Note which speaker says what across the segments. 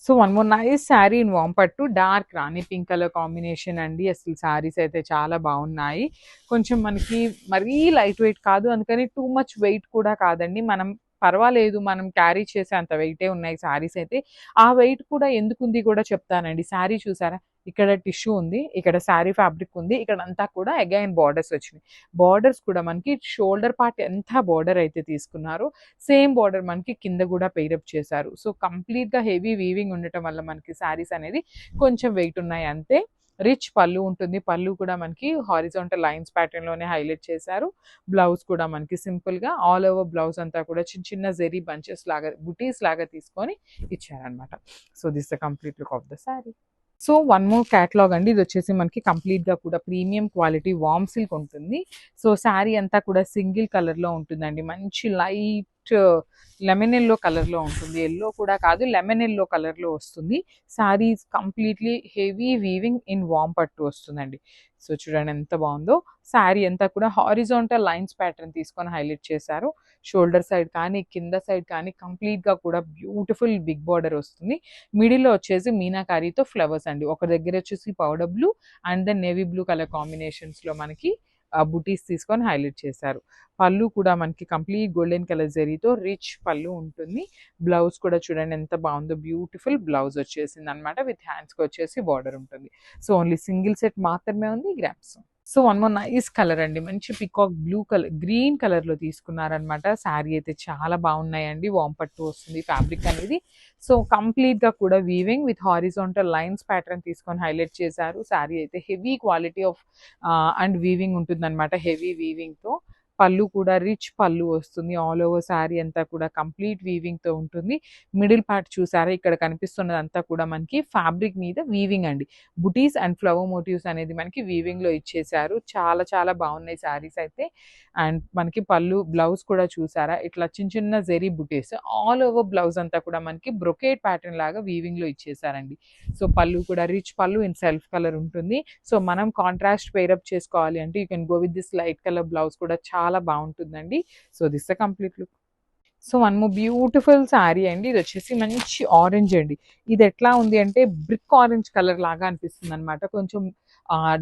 Speaker 1: So one more nice saree in warm పట్టు dark rani pink colour combination అండి. అసలు శారీస్ అయితే చాలా బాగున్నాయి. కొంచెం మనకి మరీ లైట్ వెయిట్ కాదు, అందుకని టూ మచ్ వెయిట్ కూడా కాదండి. మనం పర్వాలేదు, మనం క్యారీ చేసే అంత వెయిటే ఉన్నాయి శారీస్ అయితే. ఆ వెయిట్ కూడా ఎందుకుంది కూడా చెప్తానండి. శారీ చూసారా, ఇక్కడ టిష్యూ ఉంది, ఇక్కడ శారీ ఫ్యాబ్రిక్ ఉంది, ఇక్కడ అంతా కూడా అగైన్ బార్డర్స్ వచ్చినాయి. బార్డర్స్ కూడా మనకి షోల్డర్ పార్ట్ ఎంత బార్డర్ అయితే తీసుకున్నారో సేమ్ బార్డర్ మనకి కింద కూడా పెయిరప్ చేశారు. సో కంప్లీట్గా హెవీ వీవింగ్ ఉండటం వల్ల మనకి శారీస్ అనేది కొంచెం వెయిట్ ఉన్నాయి అంతే. రిచ్ పళ్ళు ఉంటుంది. పళ్ళు కూడా మనకి హారిజాంటల్ లైన్స్ ప్యాటర్న్ లోనే హైలైట్ చేశారు. బ్లౌజ్ కూడా మనకి సింపుల్ గా ఆల్ ఓవర్ బ్లౌజ్ అంతా కూడా చిన్న చిన్న జెరీ బంచెస్ లాగా బుటీస్ లాగా తీసుకొని ఇచ్చారనమాట. So this the complete look of the sari. So one more catalogue అండి. ఇది వచ్చేసి మనకి కంప్లీట్గా కూడా ప్రీమియం క్వాలిటీ వామ్ సిల్క్ ఉంటుంది. సో శారీ అంతా కూడా సింగిల్ కలర్లో ఉంటుందండి. మంచి లైట్ లెమన్ ఎల్లో కలర్లో ఉంటుంది. ఎల్లో కూడా కాదు, లెమన్ ఎల్లో కలర్లో వస్తుంది. Saree completely heavy weaving in warm పట్టు వస్తుందండి. సో చూడండి ఎంత బాగుందో. శారీ అంతా కూడా హారిజాంటల్ లైన్స్ ప్యాటర్న్ తీసుకొని హైలైట్ చేశారు. షోల్డర్ సైడ్ కానీ కింద సైడ్ కానీ కంప్లీట్గా కూడా బ్యూటిఫుల్ బిగ్ బార్డర్ వస్తుంది. మిడిల్లో వచ్చేసి మీనాకారీతో ఫ్లవర్స్ అండి. ఒక దగ్గర వచ్చేసి powder blue and then navy blue colour కాంబినేషన్స్లో మనకి బుటీస్ తీసుకొని హైలైట్ చేశారు. పళ్ళు కూడా మనకి కంప్లీట్ గోల్డెన్ కలర్ జరీతో రిచ్ పళ్ళు ఉంటుంది. బ్లౌజ్ కూడా చూడండి ఎంత బాగుందో, బ్యూటిఫుల్ బ్లౌజ్ వచ్చేసింది అనమాట. విత్ హ్యాండ్స్కి వచ్చేసి బార్డర్ ఉంటుంది. సో ఓన్లీ సింగిల్ సెట్ మాత్రమే ఉంది grams. So one more nice colour అండి. మంచి పికాక్ బ్లూ కలర్ గ్రీన్ కలర్లో తీసుకున్నారనమాట. శారీ అయితే చాలా బాగున్నాయండి. వామ్ పట్టు వస్తుంది ఫ్యాబ్రిక్ అనేది. సో కంప్లీట్గా కూడా weaving with horizontal lines pattern తీసుకొని హైలైట్ చేశారు. శారీ అయితే heavy quality of and weaving ఉంటుందన్నమాట. హెవీ వీవింగ్తో పళ్ళు కూడా రిచ్ పళ్ళు వస్తుంది. ఆల్ ఓవర్ శారీ అంతా కూడా కంప్లీట్ వీవింగ్తో ఉంటుంది. మిడిల్ పార్ట్ చూసారా, ఇక్కడ కనిపిస్తున్నదంతా కూడా మనకి ఫ్యాబ్రిక్ మీద వీవింగ్ అండి. బుటీస్ అండ్ ఫ్లవర్ మోటివ్స్ అనేది మనకి వీవింగ్లో ఇచ్చేసారు. చాలా చాలా బాగున్నాయి శారీస్ అయితే. అండ్ మనకి పళ్ళు బ్లౌజ్ కూడా చూసారా, ఇట్లా చిన్న చిన్న జెరీ బుటీస్ ఆల్ ఓవర్ బ్లౌజ్ అంతా కూడా మనకి బ్రొకేట్ ప్యాటర్న్ లాగా వీవింగ్లో ఇచ్చేసారండి. సో పళ్ళు కూడా రిచ్ పళ్ళు ఇన్ సెల్ఫ్ కలర్ ఉంటుంది. సో మనం కాంట్రాస్ట్ పేరప్ చేసుకోవాలి అంటే you can go with this light colour blouse కూడా చాలా బాగుంటుందండి. So this the complete look. So one more beautiful sari అండి. ఇది వచ్చేసి మంచి ఆరెంజ్ అండి. ఇది ఎట్లా ఉంది అంటే బ్రిక్ ఆరెంజ్ కలర్ లాగా అనిపిస్తుంది అనమాట. కొంచెం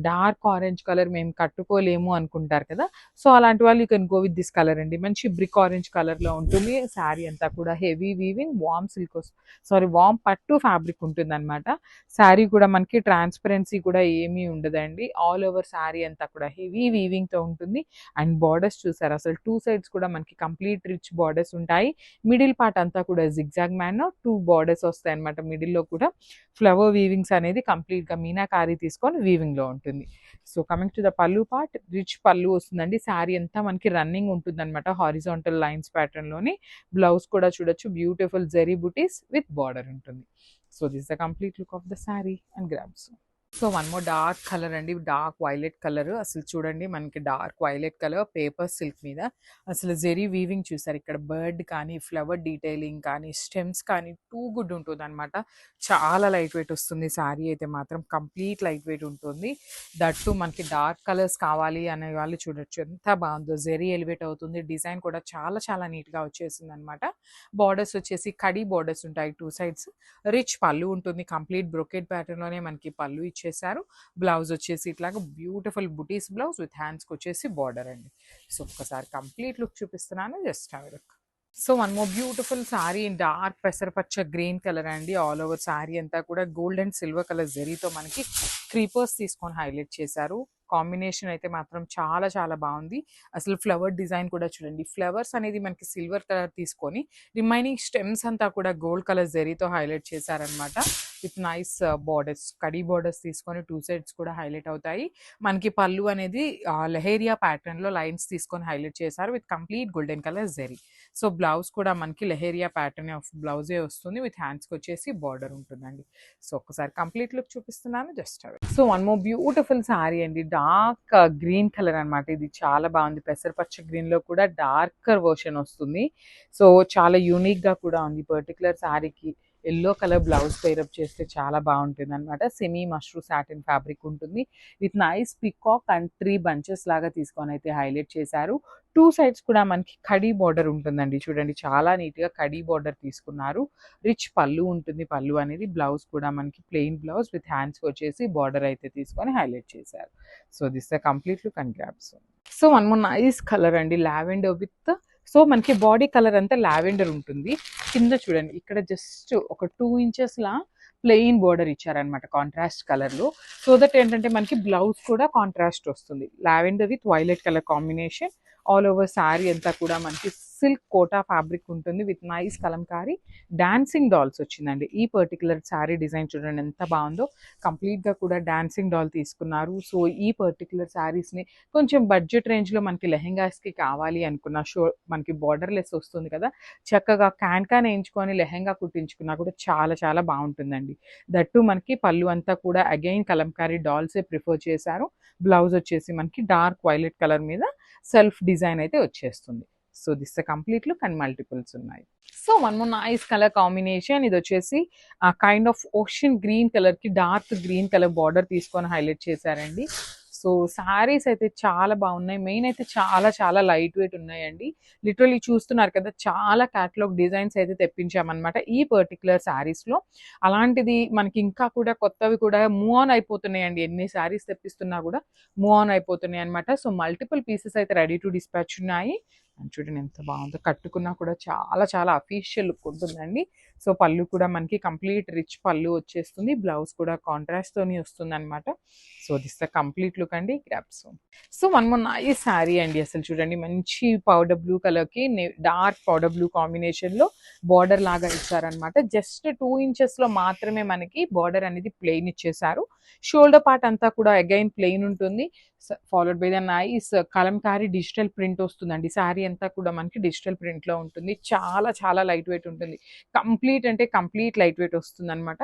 Speaker 1: డార్క్ ఆరెంజ్ కలర్ మేము కట్టుకోలేము అనుకుంటారు కదా, సో అలాంటి వాళ్ళు you can go with this colour అండి. మంచి బ్రిక్ ఆరెంజ్ కలర్లో ఉంటుంది. శారీ అంతా కూడా హెవీ వీవింగ్ వామ్ సిల్క్ వామ్ పట్టు ఫ్యాబ్రిక్ ఉంటుంది అనమాట. శారీ కూడా మనకి ట్రాన్స్పరెన్సీ కూడా ఏమీ ఉండదండి. ఆల్ ఓవర్ శారీ అంతా కూడా హెవీ వీవింగ్తో ఉంటుంది. అండ్ బార్డర్స్ చూసారు, అసలు టూ సైడ్స్ కూడా మనకి కంప్లీట్ రిచ్ బార్డర్స్ ఉంటాయి. మిడిల్ పార్ట్ అంతా కూడా జిగ్జాగ్ మ్యాన్ టూ బార్డర్స్ వస్తాయి అనమాట. మిడిల్లో కూడా ఫ్లవర్ వీవింగ్స్ అనేది కంప్లీట్గా మీనాకారీ తీసుకొని వీవింగ్లో ఉంటుంది. సో కమింగ్ టు ద పళ్ళు పార్ట్, రిచ్ పళ్ళు వస్తుందండి. శారీ అంతా మనకి రన్నింగ్ ఉంటుంది అనమాట హారిజాంటల్ లైన్స్ ప్యాటర్న్లోని. బ్లౌజ్ కూడా చూడొచ్చు, beautiful zari buttis with border ఉంటుంది. So this the complete look of the sari and grabs. So one more dark colour అండి, డార్క్ వైలెట్ కలర్. అసలు చూడండి మనకి dark violet colour paper silk మీద అసలు జెరీ వీవింగ్ చూసారు. ఇక్కడ బర్డ్ కానీ ఫ్లవర్ డీటెయిలింగ్ కానీ స్టెమ్స్ కానీ టూ గుడ్ ఉంటుంది అనమాట. చాలా లైట్ వెయిట్ వస్తుంది శారీ అయితే మాత్రం, కంప్లీట్ లైట్ వెయిట్ ఉంటుంది. దట్టు మనకి డార్క్ కలర్స్ కావాలి అనే వాళ్ళు చూడొచ్చు ఎంత బాగుందో. జెరీ ఎలివేట్ అవుతుంది. డిజైన్ కూడా చాలా చాలా నీట్గా వచ్చేసింది అనమాట. బార్డర్స్ వచ్చేసి కడీ బార్డర్స్ ఉంటాయి టూ సైడ్స్. రిచ్ పళ్ళు ఉంటుంది. కంప్లీట్ బ్రొకెట్ ప్యాటర్న్లోనే మనకి పళ్ళు ఇచ్చేసారు. బ్లౌజ్ వచ్చేసి ఇట్లాగా బ్యూటిఫుల్ బుటీస్ బ్లౌజ్ విత్ హ్యాండ్స్కి వచ్చేసి బార్డర్ అండి. సో ఒక్కసారి కంప్లీట్ లుక్ చూపిస్తున్నాను, just have a look. So one more beautiful sari in dark పెసరపచ్చ గ్రీన్ కలర్ అండి. ఆల్ ఓవర్ శారీ అంతా కూడా గోల్డ్ అండ్ సిల్వర్ కలర్ జరీతో మనకి క్రీపర్స్ తీసుకొని హైలైట్ చేశారు. కాంబినేషన్ అయితే మాత్రం చాలా చాలా బాగుంది. అసలు ఫ్లవర్ డిజైన్ కూడా చూడండి, ఫ్లవర్స్ అనేది మనకి సిల్వర్ కలర్ తీసుకొని రిమైనింగ్ స్టెమ్స్ అంతా కూడా గోల్డ్ కలర్ జరీతో హైలైట్ చేశారనమాట. With nice borders, khadi borders తీసుకొని టూ సైడ్స్ కూడా హైలైట్ అవుతాయి. మనకి పళ్ళు అనేది లెహేరియా ప్యాటర్న్లో లైన్స్ తీసుకొని హైలైట్ చేశారు with complete golden colour zari. So blouse కూడా మనకి లెహేరియా ప్యాటర్న్ ఆఫ్ బ్లౌజే వస్తుంది. విత్ హ్యాండ్స్కి వచ్చేసి బార్డర్ ఉంటుందండి. సో ఒక్కసారి కంప్లీట్ లుక్ చూపిస్తున్నాను, జస్ట్ అవి. So one more beautiful sari అండి, డార్క్ గ్రీన్ కలర్ అనమాట. ఇది చాలా బాగుంది. పెసరపచ్చ గ్రీన్లో కూడా డార్కర్ వర్షన్ వస్తుంది. సో చాలా యూనిక్గా కూడా ఉంది పర్టికులర్ శారీకి. ఎల్లో కలర్ బ్లౌజ్ పేరప్ చేస్తే చాలా బాగుంటుంది అనమాట. సెమీ మష్రూ సాటిన్ ఫ్యాబ్రిక్ ఉంటుంది. With nice peacock and 3 bunches లాగా తీసుకొని అయితే హైలైట్ చేశారు. 2 సైడ్స్ కూడా మనకి కడీ బార్డర్ ఉంటుందండి. చూడండి చాలా నీట్గా కడీ బార్డర్ తీసుకున్నారు. రిచ్ పళ్ళు ఉంటుంది. పళ్ళు అనేది బ్లౌజ్ కూడా మనకి ప్లెయిన్ బ్లౌజ్ విత్ హ్యాండ్స్ వచ్చేసి బార్డర్ అయితే తీసుకొని హైలైట్ చేశారు. So this the complete look and grasp. So one more nice colour అండి, లావెండర్ విత్, సో మనకి బాడీ కలర్ అంతా లావెండర్ ఉంటుంది. కింద చూడండి ఇక్కడ జస్ట్ ఒక 2 ఇంచెస్ లా ప్లెయిన్ బోర్డర్ ఇచ్చారనమాట కాంట్రాస్ట్ కలర్ లో. సో దట్ ఏంటంటే మనకి బ్లౌజ్ కూడా కాంట్రాస్ట్ వస్తుంది. Lavender with violet colour combination. All over sari అంతా కూడా మనకి సిల్క్ కోటా ఫ్యాబ్రిక్ ఉంటుంది with nice Kalamkari dancing dolls వచ్చిందండి. ఈ పర్టికులర్ శారీ డిజైన్ చూడండి ఎంత బాగుందో. కంప్లీట్గా కూడా డాన్సింగ్ డాల్ తీసుకున్నారు. సో ఈ పర్టికులర్ శారీస్ని కొంచెం బడ్జెట్ రేంజ్లో మనకి లెహెంగాస్కి కావాలి అనుకున్న మనకి బార్డర్ లెస్ వస్తుంది కదా, చక్కగా క్యాన్ వేయించుకొని లెహెంగా కుట్టించుకున్నా కూడా చాలా చాలా బాగుంటుందండి. దట్టు మనకి పళ్ళు అంతా కూడా అగైన్ కలంకారీ డాల్సే ప్రిఫర్ చేశారు. బ్లౌజ్ వచ్చేసి మనకి డార్క్ వైలెట్ కలర్ మీద సెల్ఫ్ డిజైన్ అయితే వచ్చేస్తుంది. So this complete look and multiples ఉన్నాయి. So one more nice colour combination. ఇది వచ్చేసి kind of ocean green colour కి డార్క్ గ్రీన్ కలర్ బార్డర్ తీసుకొని హైలైట్ చేశారండి. సో శారీస్ అయితే చాలా బాగున్నాయి. మెయిన్ అయితే చాలా చాలా లైట్ వెయిట్ ఉన్నాయండి. లిటరలీ చూస్తున్నారు కదా, చాలా క్యాటలాగ్ డిజైన్స్ అయితే తెప్పించామన్నమాట ఈ పర్టికులర్ శారీస్లో. అలాంటిది మనకి ఇంకా కూడా కొత్తవి కూడా మూవ్ ఆన్ అయిపోతున్నాయండి. ఎన్ని శారీస్ తెప్పిస్తున్నా కూడా మూవ్ ఆన్ అయిపోతున్నాయి అనమాట. సో మల్టిపుల్ పీసెస్ అయితే రెడీ టు డిస్పాచ్ ఉన్నాయి. అండ్ చూడండి ఎంత బాగుందో, కట్టుకున్నా కూడా చాలా చాలా అఫీషియల్ లుక్ ఉంటుందండి. సో పళ్ళు కూడా మనకి కంప్లీట్ రిచ్ పళ్ళు వచ్చేస్తుంది. బ్లౌజ్ కూడా కాంట్రాస్ట్ తోని వస్తుంది అనమాట. So this the complete look అండి. Grabs. So one more nice sari అండి. అసలు చూడండి మంచి పౌడర్ బ్లూ కలర్ కి డార్క్ పౌడర్ బ్లూ కాంబినేషన్ లో బార్డర్ లాగా ఇచ్చారనమాట. జస్ట్ 2 ఇంచెస్ లో మాత్రమే మనకి బార్డర్ అనేది ప్లెయిన్ ఇచ్చేసారు. షోల్డర్ పార్ట్ అంతా కూడా అగైన్ ప్లెయిన్ ఉంటుంది. Followed by the nice Kalamkari digital print వస్తుందండి. శారీ అంతా కూడా మనకి డిజిటల్ ప్రింట్ లో ఉంటుంది. చాలా చాలా లైట్ వెయిట్ ఉంటుంది. కంప్లీట్ అంటే కంప్లీట్ లైట్ వెయిట్ వస్తుంది అనమాట.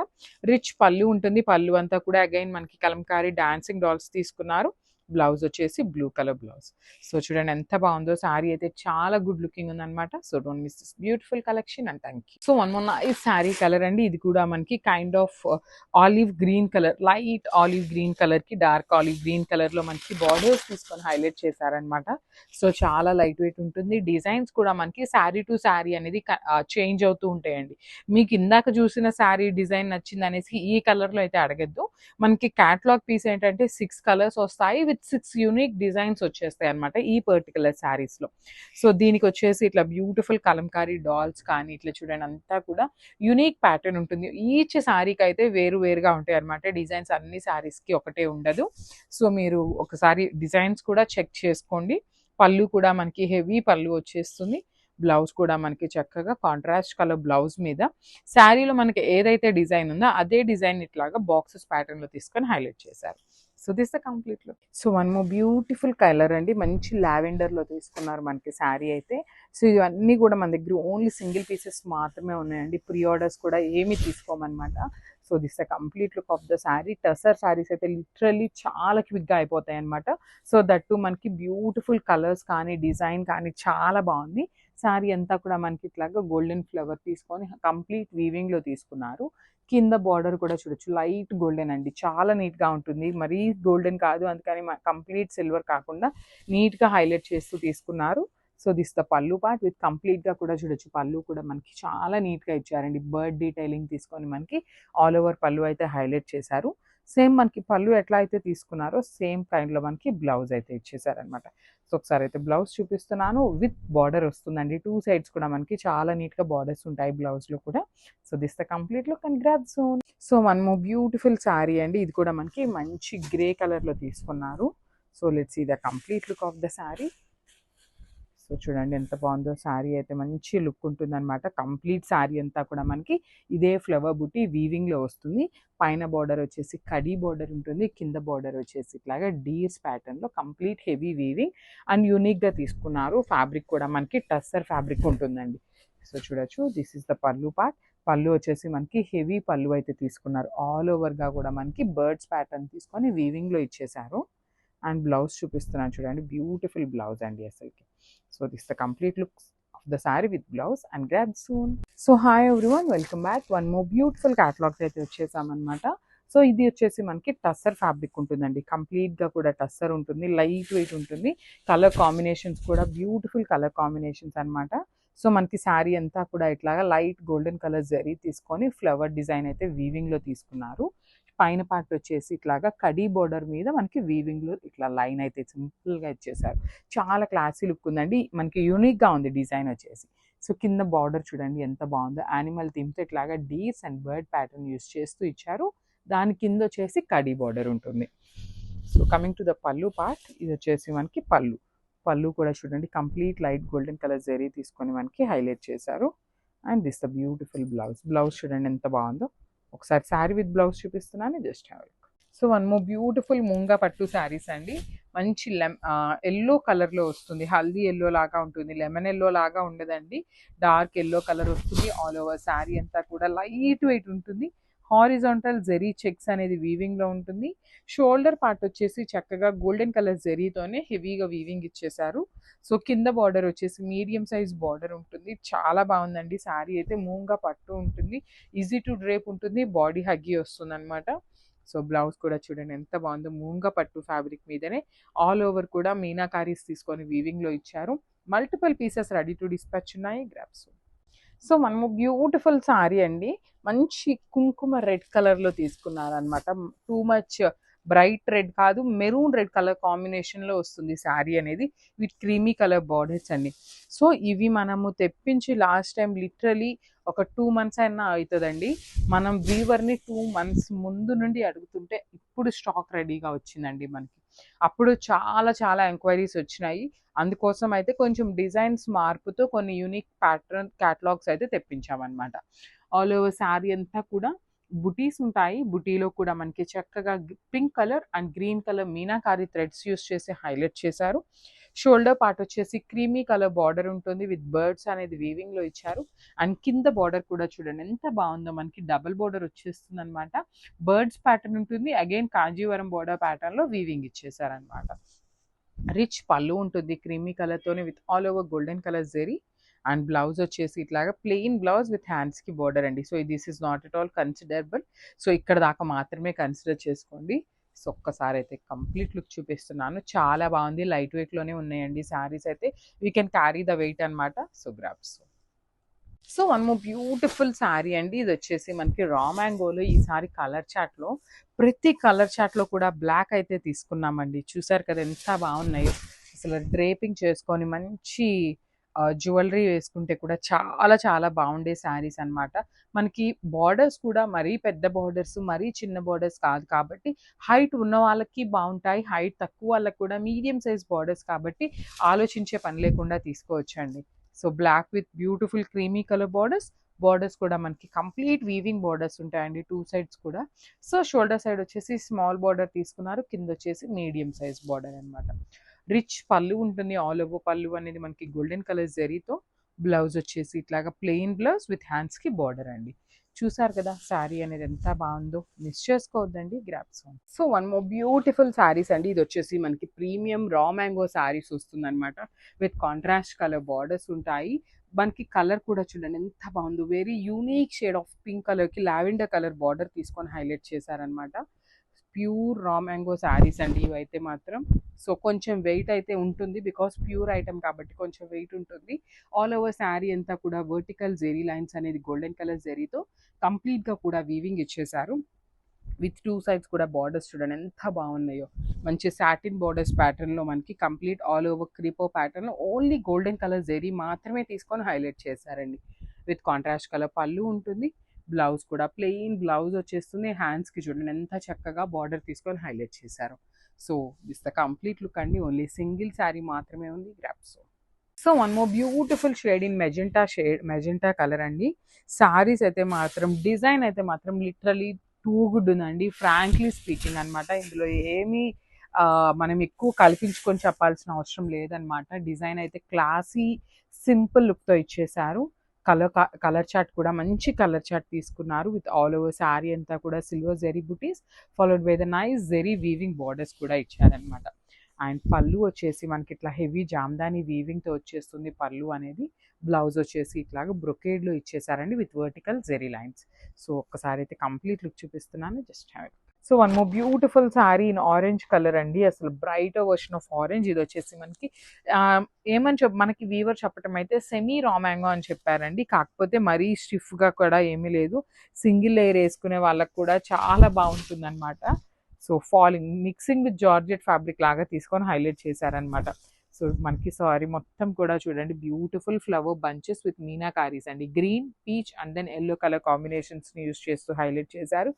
Speaker 1: రిచ్ పళ్ళు ఉంటుంది. పళ్ళు అంతా కూడా అగైన్ మనకి కలంకారీ డాన్సింగ్ డాల్స్ తీసుకున్నారు. బ్లౌజ్ వచ్చేసి బ్లూ కలర్ బ్లౌజ్. సో చూడండి ఎంత బాగుందో. శారీ అయితే చాలా గుడ్ లుకింగ్ ఉందన్నమాట. So don't miss this beautiful collection and thank you. So one more nice sari colour అండి. ఇది కూడా మనకి kind of olive green colour, light olive green colour కి డార్క్ ఆలివ్ గ్రీన్ కలర్ లో మనకి బార్డర్స్ తీసుకొని హైలైట్ చేశారనమాట. సో చాలా లైట్ వెయిట్ ఉంటుంది. డిజైన్స్ కూడా మనకి శారీ టు శారీ అనేది చేంజ్ అవుతూ ఉంటాయండి. మీకు ఇందాక చూసిన శారీ డిజైన్ నచ్చింది అనేసి ఈ కలర్ లో అయితే అడగద్దు. మనకి క్యాటలాగ్ పీస్ ఏంటంటే 6 కలర్స్ వస్తాయి విత్ 6 యూనిక్ డిజైన్స్ వచ్చేస్తాయి అనమాట ఈ పర్టికులర్ శారీస్ లో. సో దీనికి వచ్చేసి ఇట్లా బ్యూటిఫుల్ కలంకారీ డాల్స్ కానీ ఇట్లా చూడండి అంతా కూడా యూనిక్ ప్యాటర్న్ ఉంటుంది. ఈచ్ శారీకి అయితే వేరు వేరుగా ఉంటాయి అనమాట. డిజైన్స్ అన్ని శారీస్ కి ఒకటే ఉండదు. సో మీరు ఒకసారి డిజైన్స్ కూడా చెక్ చేసుకోండి. పళ్ళు కూడా మనకి హెవీ పళ్ళు వచ్చేస్తుంది. బ్లౌజ్ కూడా మనకి చక్కగా కాంట్రాస్ట్ కలర్ బ్లౌజ్ మీద శారీలో మనకి ఏదైతే డిజైన్ ఉందో అదే డిజైన్ ఇట్లాగా బాక్సెస్ ప్యాటర్న్ లో తీసుకొని హైలైట్ చేశారు. So this the complete look. So one more beautiful colour అండి. మంచి లావెండర్ లో తీసుకున్నారు మనకి శారీ అయితే. సో ఇవన్నీ కూడా మన దగ్గర ఓన్లీ సింగిల్ పీసెస్ మాత్రమే ఉన్నాయండి. ప్రీ ఆర్డర్స్ కూడా ఏమీ తీసుకోమన్నమాట. So this the complete look of the sari. Tussar saris అయితే లిటరల్లీ చాలా క్విక్గా అయిపోతాయి అనమాట. సో దట్టు మనకి బ్యూటిఫుల్ కలర్స్ కానీ డిజైన్ కానీ చాలా బాగుంది. శారీ అంతా కూడా మనకి ఇట్లాగా గోల్డెన్ ఫ్లవర్ తీసుకొని కంప్లీట్ వీవింగ్ లో తీసుకున్నారు. కింద బార్డర్ కూడా చూడొచ్చు లైట్ గోల్డెన్ అండి. చాలా నీట్ గా ఉంటుంది. మరీ గోల్డెన్ కాదు, అందుకని కంప్లీట్ సిల్వర్ కాకుండా నీట్ గా హైలైట్ చేస్తూ తీసుకున్నారు. సో దిస్ ద పళ్ళు పార్ట్ విత్ కంప్లీట్ గా కూడా చూడొచ్చు. పళ్ళు కూడా మనకి చాలా నీట్ గా ఇచ్చారండి. బర్డ్ డీటైలింగ్ తీసుకొని మనకి ఆల్ ఓవర్ పళ్ళు అయితే హైలైట్ చేశారు. సేమ్ మనకి పళ్ళు ఎట్లా అయితే తీసుకున్నారో సేమ్ కైండ్ లో మనకి బ్లౌజ్ అయితే ఇచ్చేసారనమాట. సో ఒకసారి అయితే బ్లౌజ్ చూపిస్తున్నాను. విత్ బార్డర్ వస్తుందండి. 2 సైడ్స్ కూడా మనకి చాలా నీట్ గా బార్డర్స్ ఉంటాయి బ్లౌజ్ లో కూడా. So this the complete look and grab soon. So one more beautiful sari అండి. ఇది కూడా మనకి మంచి గ్రే కలర్ లో తీసుకున్నారు. So let's see the complete look of the sari. So చూడండి ఎంత బాగుందో. శారీ అయితే మంచి లుక్ ఉంటుంది అనమాట. కంప్లీట్ శారీ అంతా కూడా మనకి ఇదే ఫ్లవర్ బుట్టి వీవింగ్ లో వస్తుంది. పైన బార్డర్ వచ్చేసి కడీ బార్డర్ ఉంటుంది. కింద బార్డర్ వచ్చేసి ఇట్లాగా డీర్స్ ప్యాటర్న్ లో complete heavy weaving and unique గా తీసుకున్నారు. ఫ్యాబ్రిక్ కూడా మనకి టస్సర్ ఫ్యాబ్రిక్ ఉంటుందండి. సో చూడొచ్చు దిస్ ఇస్ ద పళ్ళు పార్ట్. పళ్ళు వచ్చేసి మనకి హెవీ పళ్ళు అయితే తీసుకున్నారు. ఆల్ ఓవర్ గా కూడా మనకి బర్డ్స్ ప్యాటర్న్ తీసుకొని వీవింగ్ లో ఇచ్చేసారు. అండ్ బ్లౌజ్ చూపిస్తున్నాను చూడండి. బ్యూటిఫుల్ బ్లౌజ్ అండి అసలుకి. So this the complete look of the sari with blouse and grab soon. So hi everyone, welcome back. One more beautiful catalogues అయితే వచ్చేసామన్నమాట. సో ఇది వచ్చేసి మనకి టస్సర్ ఫ్యాబ్రిక్ ఉంటుందండి. కంప్లీట్గా కూడా టస్సర్ ఉంటుంది, లైట్ వెయిట్ ఉంటుంది. కలర్ కాంబినేషన్స్ కూడా బ్యూటిఫుల్ కలర్ కాంబినేషన్స్ అనమాట. సో మనకి శారీ అంతా కూడా ఇట్లాగా లైట్ గోల్డెన్ కలర్ జరీ తీసుకొని ఫ్లవర్ డిజైన్ అయితే వీవింగ్లో తీసుకున్నారు. పైన పార్ట్ వచ్చేసి ఇట్లాగా కడీ బోర్డర్ మీద మనకి వీవింగ్లో ఇట్లా లైన్ అయితే సింపుల్గా ఇచ్చేసారు. చాలా క్లాసీ లుక్ ఉందండి, మనకి యూనిక్గా ఉంది డిజైన్ వచ్చేసి. సో కింద బార్డర్ చూడండి ఎంత బాగుందో, యానిమల్ థీమ్తో ఇట్లాగా deers and bird pattern use చేస్తూ ఇచ్చారు. దాని కింద వచ్చేసి కడీ బార్డర్ ఉంటుంది. సో కమింగ్ టు ద పళ్ళు పార్ట్, ఇది వచ్చేసి మనకి పళ్ళు కూడా చూడండి complete light golden colour zari తీసుకొని మనకి హైలైట్ చేశారు. And this the beautiful blouse చూడండి ఎంత బాగుందో. ఒకసారి శారీ విత్ బ్లౌజ్ చూపిస్తున్నాను, just have it. So one more beautiful munga పట్టు శారీస్ అండి. మంచి ఎల్లో కలర్లో వస్తుంది, హల్దీ ఎల్లో లాగా ఉంటుంది, లెమన్ ఎల్లో లాగా ఉండదండి, డార్క్ ఎల్లో కలర్ వస్తుంది. ఆల్ ఓవర్ శారీ అంతా కూడా లైట్ వెయిట్ ఉంటుంది. హారిజాంటల్ జెరీ చెక్స్ అనేది వీవింగ్లో ఉంటుంది. షోల్డర్ పార్ట్ వచ్చేసి చక్కగా గోల్డెన్ కలర్ జెరీతోనే హెవీగా వీవింగ్ ఇచ్చేసారు. సో కింద బార్డర్ వచ్చేసి మీడియం సైజ్ బార్డర్ ఉంటుంది. చాలా బాగుందండి శారీ అయితే. మూంగా పట్టు ఉంటుంది, ఈజీ టు డ్రేప్ ఉంటుంది, బాడీ హగ్గి వస్తుంది అనమాట. సో బ్లౌజ్ కూడా చూడండి ఎంత బాగుందో, మూంగా పట్టు ఫ్యాబ్రిక్ మీదనే ఆల్ ఓవర్ కూడా మీనాకారీస్ తీసుకొని వీవింగ్లో ఇచ్చారు. Multiple pieces ready to dispatch ఉన్నాయి, గ్రాప్స్. సో మనము బ్యూటిఫుల్ శారీ అండి, మంచి కుంకుమ రెడ్ కలర్లో తీసుకున్నారనమాట. టూ మచ్ బ్రైట్ రెడ్ కాదు, మెరూన్ రెడ్ కలర్ కాంబినేషన్లో వస్తుంది శారీ అనేది, విత్ క్రీమీ కలర్ బార్డర్స్ అండి. సో ఇవి మనము తెప్పించి లాస్ట్ టైం లిటరలీ ఒక 2 months అయినా అవుతుందండి. మనం వీవర్ని 2 months ముందు నుండి అడుగుతుంటే ఇప్పుడు స్టాక్ రెడీగా వచ్చిందండి మనకి. అప్పుడు చాలా చాలా ఎంక్వైరీస్ వచ్చినాయి. అందుకోసం అయితే కొంచెం డిజైన్స్ మార్పుతో కొన్ని యూనిక్ ప్యాటర్న్ క్యాటలాగ్స్ అయితే తెప్పించామన్నమాట. ఆల్ ఓవర్ శారీ అంతా కూడా బుటీస్ ఉంటాయి. బుటీలో కూడా మనకి చక్కగా pink colour and green colour meenakari threads use చేసి హైలైట్ చేశారు. షోల్డర్ పార్ట్ వచ్చేసి క్రీమీ కలర్ బార్డర్ ఉంటుంది, విత్ బర్డ్స్ అనేది వీవింగ్లో ఇచ్చారు. అండ్ కింద బార్డర్ కూడా చూడండి ఎంత బాగుందో, మనకి డబుల్ బార్డర్ వచ్చేస్తుంది అనమాట. బర్డ్స్ ప్యాటర్న్ ఉంటుంది, అగైన్ కాంజీవరం బార్డర్ ప్యాటర్న్లో వీవింగ్ ఇచ్చేసారనమాట. రిచ్ పళ్ళు ఉంటుంది క్రీమీ కలర్తోనే, with all over golden colour zari. And blouse వచ్చేసి ఇట్లాగా ప్లెయిన్ బ్లౌజ్ విత్ హ్యాండ్స్కి బార్డర్ అండి. So this is not at all considerable. సో ఇక్కడ దాకా మాత్రమే కన్సిడర్ చేసుకోండి. సో ఒక్కసారి అయితే కంప్లీట్ లుక్ చూపిస్తున్నాను. చాలా బాగుంది, లైట్ వెయిట్లోనే ఉన్నాయండి శారీస్ అయితే. We can carry the weight అనమాట. So grabs. So one more beautiful sari అండి, ఇది వచ్చేసి మనకి రా మ్యాంగోలో ఈసారి కలర్ చాట్లో, ప్రతి కలర్ చాట్లో కూడా బ్లాక్ అయితే తీసుకున్నామండి. చూసారు కదా ఎంత బాగున్నాయో. అసలు డ్రేపింగ్ చేసుకొని మంచి జ్యువెలరీ వేసుకుంటే కూడా చాలా చాలా బాగుండే శారీస్ అనమాట. మనకి బార్డర్స్ కూడా మరీ పెద్ద బార్డర్స్, మరీ చిన్న బార్డర్స్ కాదు కాబట్టి హైట్ ఉన్న వాళ్ళకి బాగుంటాయి, హైట్ తక్కువ వాళ్ళకి కూడా మీడియం సైజ్ బార్డర్స్ కాబట్టి ఆలోచించే పని లేకుండా తీసుకోవచ్చండి. So black with beautiful creamy colour borders కూడా మనకి కంప్లీట్ వీవింగ్ బార్డర్స్ ఉంటాయండి 2 sides కూడా. సో షోల్డర్ సైడ్ వచ్చేసి స్మాల్ బార్డర్ తీసుకున్నారు, కింద వచ్చేసి మీడియం సైజ్ బార్డర్ అనమాట. రిచ్ పళ్ళు ఉంటుంది, ఆల్ ఓవర్ పళ్ళు అనేది మనకి గోల్డెన్ కలర్ జరీతో. బ్లౌజ్ వచ్చేసి ఇట్లాగా ప్లెయిన్ బ్లౌజ్ విత్ హ్యాండ్స్కి బార్డర్ అండి. చూసారు కదా శారీ అనేది ఎంత బాగుందో, మిస్ చేసుకోవద్దండి, grabs. So one more beautiful saris అండి, ఇది వచ్చేసి మనకి ప్రీమియం రా మ్యాంగో శారీస్ వస్తుంది అనమాట. విత్ కాంట్రాస్ట్ కలర్ బార్డర్స్ ఉంటాయి. మనకి కలర్ కూడా చూడండి ఎంత బాగుందో, very unique shade of pink కలర్కి లావెండర్ కలర్ బార్డర్ తీసుకొని హైలైట్ చేశారనమాట. ప్యూర్ రా మ్యాంగో శారీస్ అండి ఇవైతే మాత్రం. సో కొంచెం వెయిట్ అయితే ఉంటుంది, బికాస్ ప్యూర్ ఐటమ్ కాబట్టి కొంచెం వెయిట్ ఉంటుంది. ఆల్ ఓవర్ శారీ అంతా కూడా వర్టికల్ జెరీ లైన్స్ అనేది గోల్డెన్ కలర్ జెరీతో కంప్లీట్గా కూడా వీవింగ్ ఇచ్చేసారు. విత్ 2 sides కూడా బార్డర్స్ చూడండి ఎంత బాగున్నాయో. మంచి సాటిన్ బార్డర్స్ ప్యాటర్న్లో మనకి కంప్లీట్ ఆల్ ఓవర్ క్రీపో ప్యాటర్న్లో ఓన్లీ గోల్డెన్ కలర్ జెరీ మాత్రమే తీసుకొని హైలైట్ చేశారండి. విత్ కాంట్రాస్ట్ కలర్ పళ్ళు ఉంటుంది. బ్లౌజ్ కూడా ప్లెయిన్ బ్లౌజ్ వచ్చేస్తుంది. హ్యాండ్స్కి చూడండి ఎంత చక్కగా బార్డర్ తీసుకొని హైలైట్ చేశారు. So this the complete look అండి. ఓన్లీ సింగిల్ శారీ మాత్రమే ఉంది, grasp. So one more beautiful shade in magenta colour అండి. శారీస్ అయితే మాత్రం డిజైన్ అయితే మాత్రం లిటరలీ టూ గుడ్ ఉందండి, ఫ్రాంక్లీ స్పీకింగ్ అనమాట. ఇందులో ఏమీ మనం ఎక్కువ కల్పించుకొని చెప్పాల్సిన అవసరం లేదనమాట. డిజైన్ అయితే క్లాసీ సింపుల్ లుక్తో ఇచ్చేసారు. కలర్ చార్ట్ కూడా మంచి కలర్ చార్ట్ తీసుకున్నారు, విత్ ఆల్ ఓవర్ శారీ అంతా కూడా సిల్వర్ జెరీ బుటీస్ followed by the nice zari weaving borders కూడా ఇచ్చారనమాట. అండ్ పళ్ళు వచ్చేసి మనకి ఇట్లా హెవీ జామ్దాని వీవింగ్తో వచ్చేస్తుంది పళ్ళు అనేది. బ్లౌజ్ వచ్చేసి ఇట్లాగా బ్రొకేడ్లో ఇచ్చేసారండి with vertical zari lines. So ఒక్కసారి అయితే కంప్లీట్ లుక్ చూపిస్తున్నాను, just have it. So one more beautiful sari in orange colour అండి, అసలు బ్రైట్ వర్షన్ ఆఫ్ ఆరెంజ్. ఇది వచ్చేసి మనకి ఏమని మనకి వీవర్ చెప్పటం అయితే సెమీ రా మ్యాంగో అని చెప్పారండి, కాకపోతే మరీ స్టిఫ్గా కూడా ఏమీ లేదు. సింగిల్ లేయర్ వేసుకునే వాళ్ళకి కూడా చాలా బాగుంటుంది అనమాట. So falling mixing with georgette fabric లాగా తీసుకొని హైలైట్ చేశారనమాట. సో మనకి సారీ మొత్తం కూడా చూడండి beautiful flower bunches with meenakaris అండి, green, peach and then yellow colour కాంబినేషన్స్ని యూస్ చేస్తూ హైలైట్ చేశారు.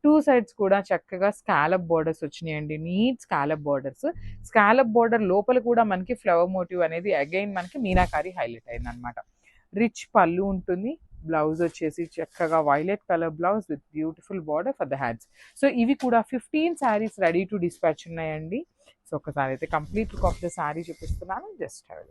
Speaker 1: టూ సైడ్స్ కూడా చక్కగా స్కాలప్ బోర్డర్స్ వచ్చినాయండి, neat scallop borders. Scallop border లోపల కూడా మనకి ఫ్లవర్ మోటివ్ అనేది అగైన్ మనకి మీనాకారీ హైలైట్ అయింది అనమాట. రిచ్ పళ్ళు ఉంటుంది, బ్లౌజ్ వచ్చేసి చక్కగా violet colour blouse with beautiful border for the hands. So ఇవి కూడా 15 శారీస్ రెడీ టు డిస్పాచ్ ఉన్నాయండి. సో ఒకసారి అయితే complete look of the sari చూపిస్తున్నాను, జస్ట్ హ్యావ్